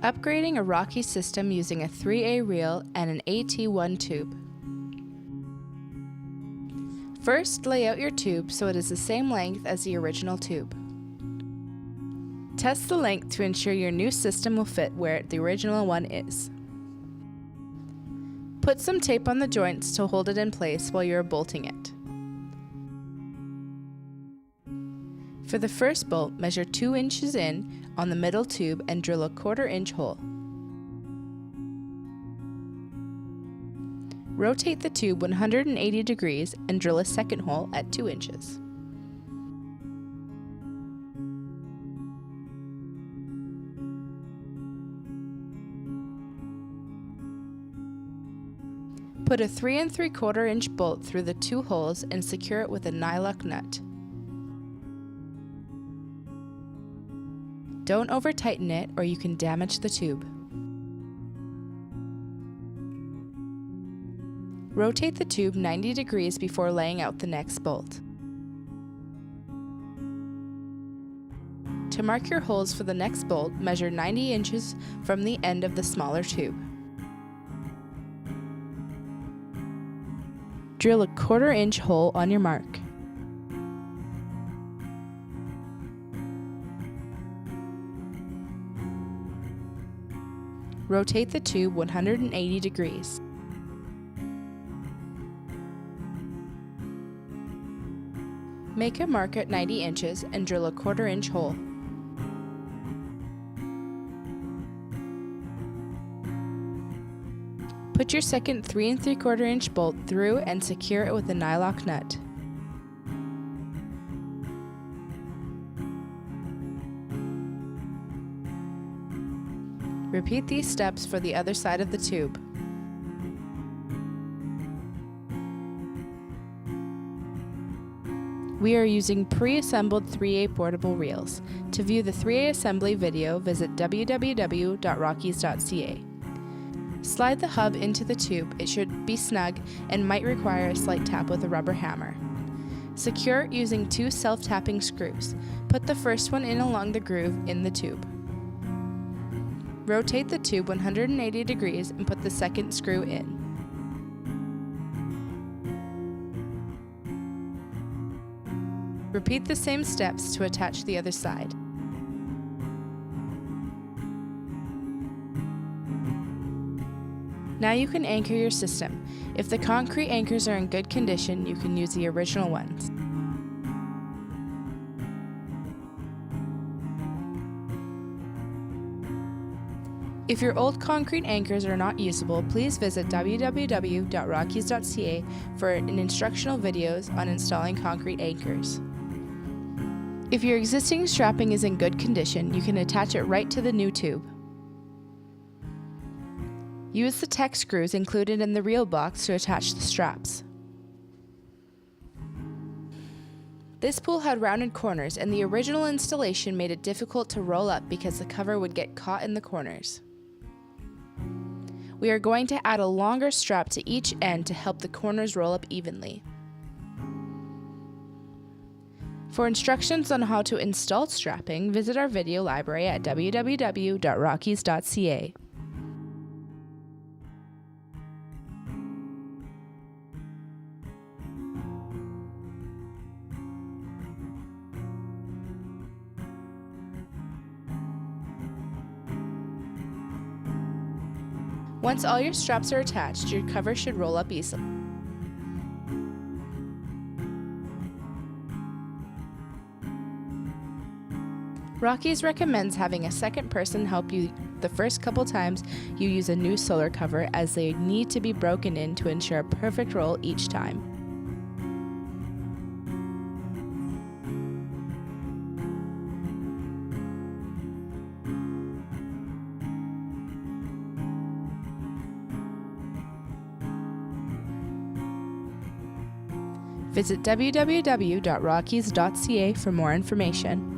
Upgrading a Rocky system using a 3A reel and an AT1 tube. First, lay out your tube so it is the same length as the original tube. Test the length to ensure your new system will fit where the original one is. Put some tape on the joints to hold it in place while you are bolting it. For the first bolt, measure 2 inches in on the middle tube and drill a 1/4 inch hole. Rotate the tube 180 degrees and drill a second hole at 2 inches. Put a 3 3/4 inch bolt through the 2 holes and secure it with a nylock nut. Don't over-tighten it or you can damage the tube. Rotate the tube 90 degrees before laying out the next bolt. To mark your holes for the next bolt, measure 90 inches from the end of the smaller tube. Drill a 1/4 inch hole on your mark. Rotate the tube 180 degrees. Make a mark at 90 inches and drill a 1/4 inch hole. Put your second 3 3/4 inch bolt through and secure it with a nylock nut. Repeat these steps for the other side of the tube. We are using pre-assembled 3A portable reels. To view the 3A assembly video, visit www.rockies.ca. Slide the hub into the tube. It should be snug and might require a slight tap with a rubber hammer. Secure it using 2 self-tapping screws. Put the first one in along the groove in the tube. Rotate the tube 180 degrees and put the second screw in. Repeat the same steps to attach the other side. Now you can anchor your system. If the concrete anchors are in good condition, you can use the original ones. If your old concrete anchors are not usable, please visit www.rockies.ca for instructional videos on installing concrete anchors. If your existing strapping is in good condition, you can attach it right to the new tube. Use the Tech screws included in the reel box to attach the straps. This pool had rounded corners, and the original installation made it difficult to roll up because the cover would get caught in the corners. We are going to add a longer strap to each end to help the corners roll up evenly. For instructions on how to install strapping, visit our video library at www.rockies.ca. Once all your straps are attached, your cover should roll up easily. Rockies recommends having a second person help you the first couple times you use a new solar cover, as they need to be broken in to ensure a perfect roll each time. Visit www.rockies.ca for more information.